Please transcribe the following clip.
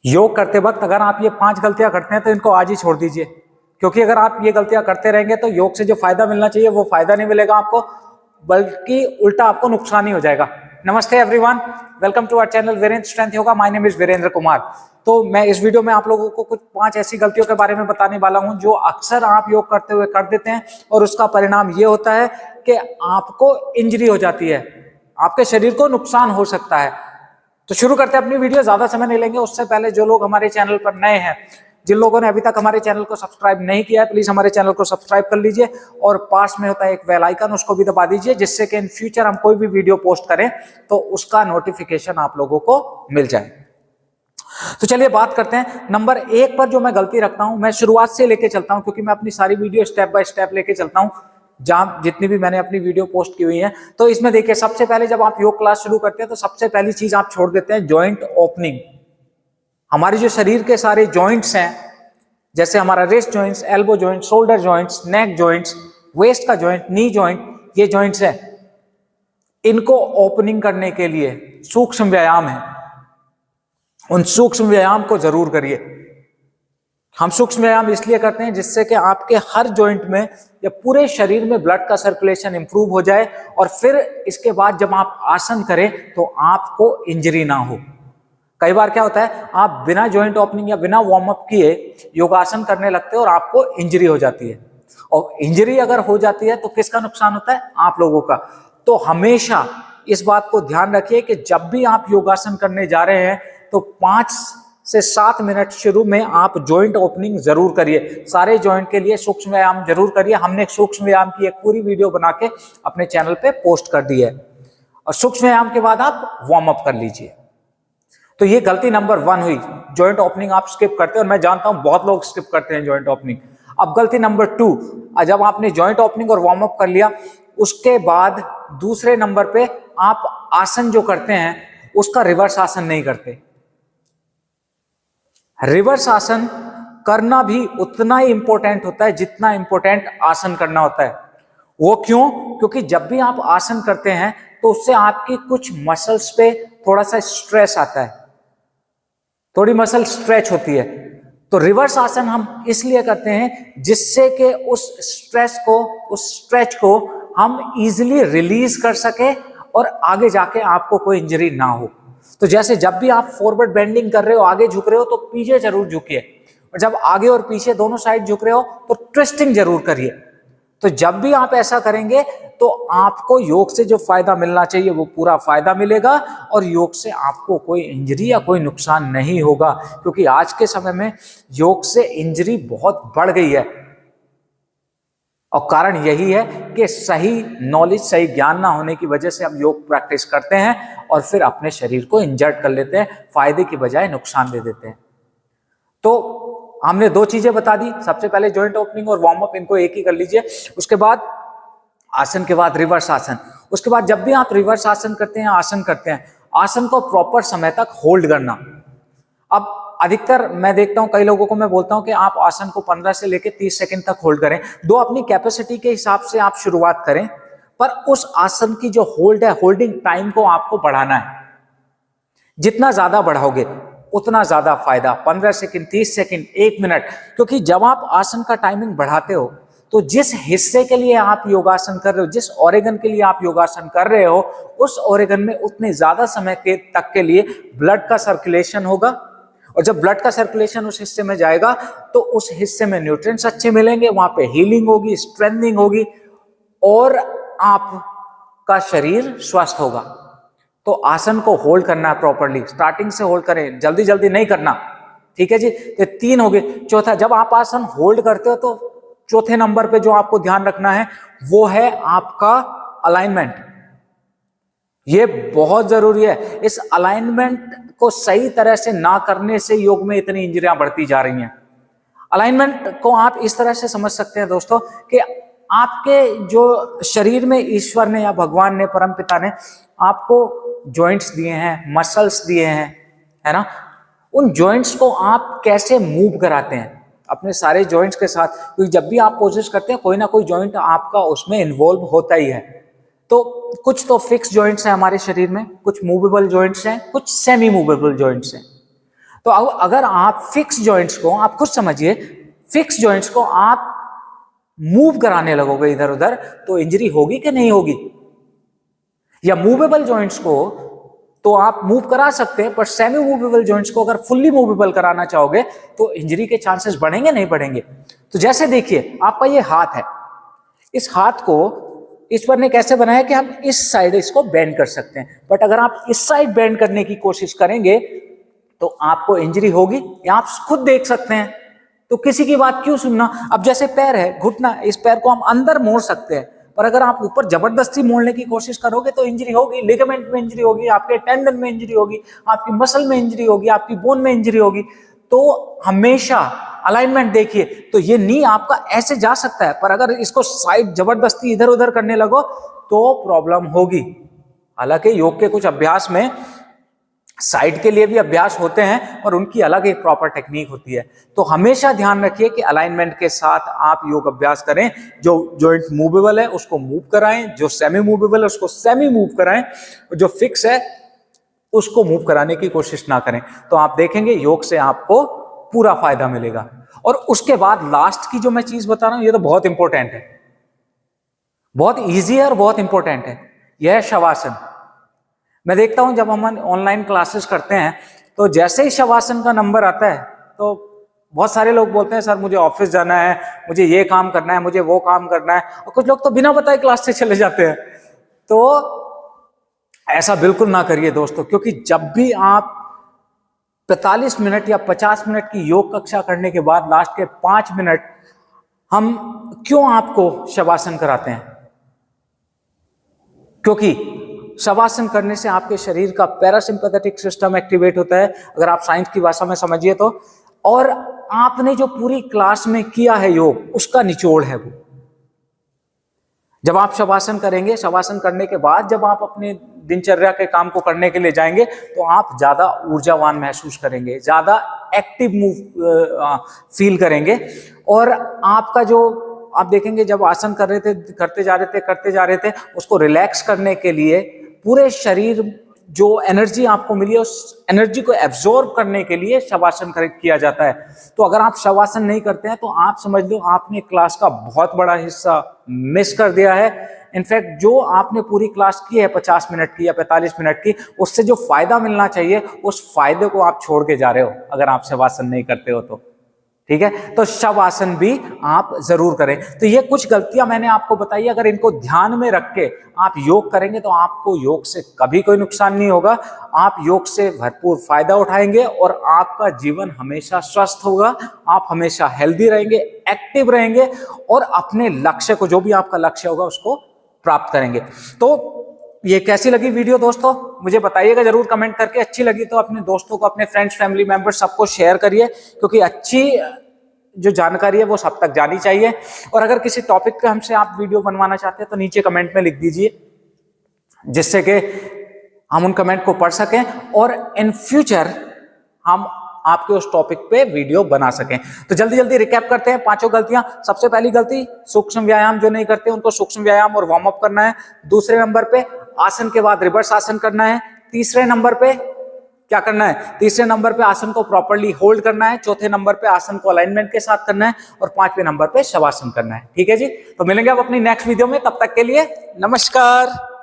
योग करते वक्त अगर आप ये 5 गलतियां करते हैं तो इनको आज ही छोड़ दीजिए, क्योंकि अगर आप ये गलतियां करते रहेंगे तो योग से जो फायदा मिलना चाहिए वो फायदा नहीं मिलेगा आपको, बल्कि उल्टा आपको नुकसान ही हो जाएगा। नमस्ते everyone, welcome to our channel Virendra strength yoga. My name is Virendra Kumar. तो मैं इस वीडियो में आप लोगों को कुछ 5 ऐसी गलतियों के बारे में बताने वाला हूं जो अक्सर आप योग करते हुए कर देते हैं और उसका परिणाम ये होता है कि आपको इंजरी हो जाती है, आपके शरीर को नुकसान हो सकता है। तो शुरू करते हैं अपनी वीडियो, ज्यादा समय नहीं लेंगे। उससे पहले जो लोग हमारे चैनल पर नए हैं, जिन लोगों ने अभी तक हमारे चैनल को सब्सक्राइब नहीं किया है, प्लीज हमारे चैनल को सब्सक्राइब कर लीजिए और पास में होता है एक बेल आइकन, उसको भी दबा दीजिए, जिससे कि इन फ्यूचर हम कोई भी वीडियो पोस्ट करें तो उसका नोटिफिकेशन आप लोगों को मिल जाए। तो चलिए बात करते हैं नंबर 1 पर। जो मैं गलती रखता हूं, मैं शुरुआत से लेके चलता हूं, क्योंकि मैं अपनी सारी वीडियो स्टेप बाय स्टेप लेके चलता हूं, जहां जितनी भी मैंने अपनी वीडियो पोस्ट की हुई है। तो इसमें देखिए, सबसे पहले जब आप योग क्लास शुरू करते हैं तो सबसे पहली चीज आप छोड़ देते हैं जॉइंट ओपनिंग। हमारे जो शरीर के सारे जॉइंट्स हैं, जैसे हमारा wrist joints, elbow joint, shoulder joints, neck joints, waist का जॉइंट, नी जॉइंट, ये जॉइंट्स हैं, इनको ओपनिंग करने के लिए सूक्ष्म व्यायाम है। उन सूक्ष्म व्यायाम को जरूर करिए। हम सूक्ष्म व्यायाम इसलिए करते हैं जिससे कि आपके हर जॉइंट में या पूरे शरीर में ब्लड का सर्कुलेशन इंप्रूव हो जाए, और फिर इसके बाद जब आप आसन करें तो आपको इंजरी ना हो। कई बार क्या होता है, आप बिना जॉइंट ओपनिंग या बिना वार्म अप किए योगासन करने लगते हो और आपको इंजरी हो जाती है। और इंजरी अगर हो जाती है तो किसका नुकसान होता है? आप लोगों का। तो हमेशा इस बात को ध्यान रखिए कि जब भी आप योगासन करने जा रहे हैं तो 5 से 7 मिनट शुरू में आप जॉइंट ओपनिंग जरूर करिए। सारे जॉइंट के लिए सूक्ष्म व्यायाम जरूर करिए। हमने सूक्ष्म व्यायाम की एक पूरी वीडियो बना के अपने चैनल पे पोस्ट कर दी है, और सूक्ष्म व्यायाम के बाद आप वार्म अप कर लीजिए। तो ये गलती नंबर 1 हुई, जॉइंट ओपनिंग आप स्किप करते हैं, और मैं जानता हूं बहुत लोग स्किप करते हैं जॉइंट ओपनिंग। अब गलती नंबर 2, जब आपने जॉइंट ओपनिंग और वार्म अप कर लिया, उसके बाद दूसरे नंबर पे आप आसन जो करते हैं उसका रिवर्स आसन नहीं करते। रिवर्स आसन करना भी उतना ही इंपॉर्टेंट होता है जितना इंपॉर्टेंट आसन करना होता है। वो क्यों? क्योंकि जब भी आप आसन करते हैं तो उससे आपकी कुछ मसल्स पे थोड़ा सा स्ट्रेस आता है, थोड़ी मसल स्ट्रेच होती है। तो रिवर्स आसन हम इसलिए करते हैं जिससे कि उस स्ट्रेच को हम इजीली रिलीज कर सके और आगे जाके आपको कोई इंजरी ना हो। तो जैसे जब भी आप फॉरवर्ड बेंडिंग कर रहे हो, आगे झुक रहे हो, तो पीछे जरूर झुकिए, और जब आगे और पीछे दोनों साइड झुक रहे हो तो ट्विस्टिंग जरूर करिए। तो जब भी आप ऐसा करेंगे तो आपको योग से जो फायदा मिलना चाहिए वो पूरा फायदा मिलेगा, और योग से आपको कोई इंजरी या कोई नुकसान नहीं होगा। क्योंकि आज के समय में योग से इंजरी बहुत बढ़ गई है, और कारण यही है कि सही नॉलेज, सही ज्ञान ना होने की वजह से हम योग प्रैक्टिस करते हैं और फिर अपने शरीर को इंजर्ड कर लेते हैं, फायदे की बजाय नुकसान दे देते हैं। तो हमने 2 चीजें बता दी, सबसे पहले जॉइंट ओपनिंग और वार्म अप, इनको एक ही कर लीजिए। उसके बाद आसन के बाद रिवर्स आसन। उसके बाद जब भी आप रिवर्स आसन करते हैं, आसन करते हैं, आसन को प्रॉपर समय तक होल्ड करना। अब अधिकतर मैं देखता हूं, कई लोगों को मैं बोलता हूं कि आप आसन को 15 से लेकर 30 सेकंड तक होल्ड करें। दो अपनी कैपेसिटी के हिसाब से आप शुरुआत करें, पर उस आसन की जो होल्ड है, होल्डिंग टाइम को आपको बढ़ाना है। जितना ज्यादा बढ़ाओगे उतना ज्यादा फायदा। 15 सेकंड, 30 सेकंड, 1 मिनट। क्योंकि जब आप आसन का टाइमिंग बढ़ाते हो तो जिस हिस्से के लिए आप योगासन कर रहे हो, जिस ऑर्गन के लिए आप योगासन कर रहे हो, उस ऑर्गन में उतने ज्यादा समय तक के लिए ब्लड का सर्कुलेशन होगा, और जब ब्लड का सर्कुलेशन उस हिस्से में जाएगा तो उस हिस्से में न्यूट्रिएंट्स अच्छे मिलेंगे, वहां पे हीलिंग होगी, स्ट्रेंथनिंग होगी, और आपका शरीर स्वस्थ होगा। तो आसन को होल्ड करना है प्रॉपर्ली, स्टार्टिंग से होल्ड करें, जल्दी जल्दी नहीं करना। ठीक है जी। तो 3 हो गए। चौथा, जब आप आसन होल्ड करते हो तो चौथे नंबर पे जो आपको ध्यान रखना है वो है आपका अलाइनमेंट। ये बहुत जरूरी है। इस अलाइनमेंट को सही तरह से ना करने से योग में इतनी इंजरियां बढ़ती जा रही हैं। अलाइनमेंट को आप इस तरह से समझ सकते हैं दोस्तों कि आपके जो शरीर में ईश्वर ने या भगवान ने, परमपिता ने आपको जॉइंट्स दिए हैं, मसल्स दिए हैं, है ना। उन जॉइंट्स को आप कैसे मूव कराते हैं अपने सारे जॉइंट्स के साथ, क्योंकि जब भी आप पोजिश करते हैं कोई ना कोई जॉइंट आपका उसमें इन्वॉल्व होता ही है। तो कुछ तो फिक्स जॉइंट्स हैं हमारे शरीर में, कुछ मूवेबल जॉइंट्स हैं, कुछ सेमी मूवेबल जॉइंट्स हैं। तो अगर आप फिक्स जॉइंट्स को, आप खुद समझिए, फिक्स जॉइंट्स को आप मूव कराने लगोगे इधर उधर, तो इंजरी होगी कि नहीं होगी? या मूवेबल जॉइंट्स को तो आप मूव करा सकते हैं, पर सेमी मूवेबल जॉइंट्स को अगर फुल्ली मूवेबल कराना चाहोगे तो इंजरी के चांसेस बढ़ेंगे नहीं बढ़ेंगे? तो जैसे देखिए आपका ये हाथ है, इस हाथ को ईश्वर ने कैसे बनाया कि हम इस साइड इसको बेंड कर सकते हैं, बट अगर आप इस साइड बेंड करने की कोशिश करेंगे तो आपको इंजरी होगी, या आप खुद देख सकते हैं। तो किसी की बात क्यों सुनना? अब जैसे पैर है, घुटना, इस पैर को हम अंदर मोड़ सकते हैं, पर अगर आप ऊपर जबरदस्ती मोड़ने की कोशिश करोगे तो इंजरी होगी, लिगामेंट में इंजरी होगी, आपके टेंडन में इंजरी होगी, आपकी मसल में इंजरी होगी, आपकी बोन में इंजरी होगी। तो हमेशा अलाइनमेंट देखिए, तो ये नी आपका ऐसे जा सकता है, पर अगर इसको साइड जबरदस्ती इधर उधर करने लगो तो प्रॉब्लम होगी। हालांकि योग के कुछ अभ्यास में साइड के लिए भी अभ्यास होते हैं और उनकी अलग एक प्रॉपर टेक्निक होती है। तो हमेशा ध्यान रखिए कि अलाइनमेंट के साथ आप योग अभ्यास करें। जो जॉइंट मूवेबल है उसको मूव कराएं, जो सेमी मूवेबल है उसको सेमी मूव कराएं, जो फिक्स है उसको मूव कराने की कोशिश ना करें। तो आप देखेंगे योग से आपको पूरा फायदा मिलेगा। और उसके बाद लास्ट की जो मैं चीज बता रहा हूं, ये तो बहुत इंपॉर्टेंट है, बहुत ईजी है और बहुत इंपॉर्टेंट है, यह है शवासन। मैं देखता हूं जब हम ऑनलाइन क्लासेस करते हैं तो जैसे ही शवासन का नंबर आता है तो बहुत सारे लोग बोलते हैं सर मुझे ऑफिस जाना है, मुझे ये काम करना है, मुझे वो काम करना है, और कुछ लोग तो बिना बताए क्लास से चले जाते हैं। तो ऐसा बिल्कुल ना करिए दोस्तों, क्योंकि जब भी आप 45 मिनट या 50 मिनट की योग कक्षा करने के बाद लास्ट के 5 मिनट हम क्यों आपको शवासन कराते हैं? क्योंकि शवासन करने से आपके शरीर का पैरासिम्पैथेटिक सिस्टम एक्टिवेट होता है, अगर आप साइंस की भाषा में समझिए तो, और आपने जो पूरी क्लास में किया है योग उसका निचोड़ है वो। जब आप शवासन करेंगे, शवासन करने के बाद जब आप अपने दिनचर्या के काम को करने के लिए जाएंगे तो आप ज्यादा ऊर्जावान महसूस करेंगे, ज्यादा एक्टिव फील करेंगे, और आपका जो आप देखेंगे जब आसन कर रहे थे, करते जा रहे थे, उसको रिलैक्स करने के लिए पूरे शरीर जो एनर्जी आपको मिली है उस एनर्जी को एब्जॉर्ब करने के लिए शवासन किया जाता है। तो अगर आप शवासन नहीं करते हैं तो आप समझ लो आपने क्लास का बहुत बड़ा हिस्सा मिस कर दिया है। इनफैक्ट जो आपने पूरी क्लास की है 50 मिनट की या 45 मिनट की, उससे जो फायदा मिलना चाहिए उस फायदे को आप छोड़ के जा रहे हो अगर आप शवासन नहीं करते हो तो। ठीक है, तो शवासन भी आप जरूर करें। तो ये कुछ गलतियां मैंने आपको बताई, अगर इनको ध्यान में रख के आप योग करेंगे तो आपको योग से कभी कोई नुकसान नहीं होगा। आप योग से भरपूर फायदा उठाएंगे और आपका जीवन हमेशा स्वस्थ होगा, आप हमेशा हेल्दी रहेंगे, एक्टिव रहेंगे, और अपने लक्ष्य को, जो भी आपका लक्ष्य होगा, उसको प्राप्त करेंगे। तो ये कैसी लगी वीडियो दोस्तों, मुझे बताइएगा जरूर कमेंट करके। अच्छी लगी तो अपने दोस्तों को, अपने फ्रेंड्स, फैमिली मेंबर्स सबको शेयर करिए, क्योंकि अच्छी जो जानकारी है वो सब तक जानी चाहिए। और अगर किसी टॉपिक पे हमसे आप वीडियो बनवाना चाहते हैं तो नीचे कमेंट में लिख दीजिए, जिससे कि हम उन कमेंट को पढ़ सकें और इन फ्यूचर हम आपके उस टॉपिक पे वीडियो बना सकें। तो जल्दी जल्दी रिकैप करते हैं 5 गलतियां। सबसे पहली गलती, सूक्ष्म व्यायाम जो नहीं करते उनको सूक्ष्म व्यायाम और वार्म अप करना है। दूसरे नंबर पे आसन के बाद रिवर्स आसन करना है। तीसरे नंबर पे क्या करना है? तीसरे नंबर पे आसन को प्रॉपर्ली होल्ड करना है। चौथे नंबर पे आसन को अलाइनमेंट के साथ करना है, और 5वें नंबर पे शवासन करना है। ठीक है जी, तो मिलेंगे अब अपनी नेक्स्ट वीडियो में, तब तक के लिए नमस्कार।